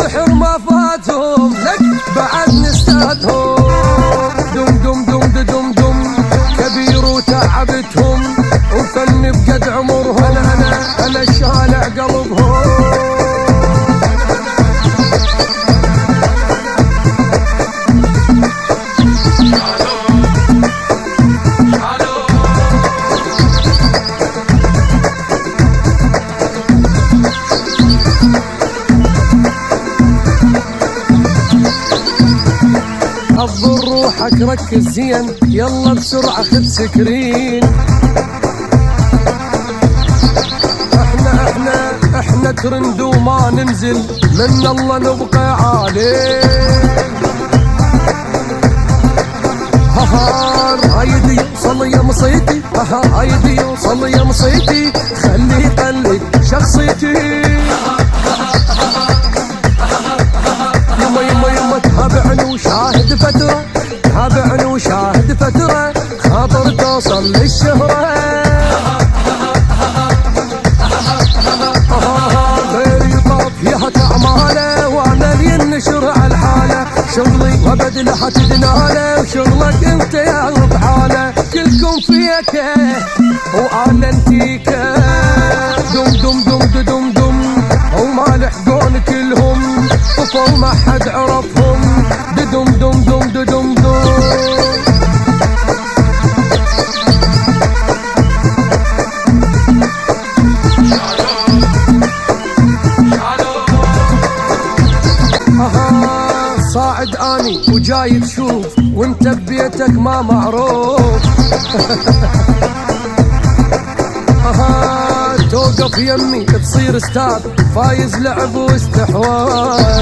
السحر ما فاتهم لك بعد نستاذهم. دم دم دم دم دم كبير وتعبتهم وفن بقد عمرهم. انا الشالع قلبهم. حضر روحك ركز زين يلا بسرعة خذ سكرين. احنا ترند وما ننزل من الله نبقى عالي. هايدي وصل يا مصيتي. هايدي وصل يا مصيتي خلي يقلد شخصيتي. تابعني وشاهد فترة. تابعني وشاهد فترة خاطر توصل للشهرة. غير يطاف فيها كعمالة وعمل ينشر على الحالة. شغلي وبدله حتدناله وشغلك انت يا بحالة. كلكم فيك وآلنتيك دم دم دم دم دم وما لحقون كلهم طفوا ما حد عرفهم. دم دم دم دم دم. صاعد اني وجاي تشوف وانت ببيتك ما معروف. توقف يمي تصير استاذ فايز لعب واستحواذ.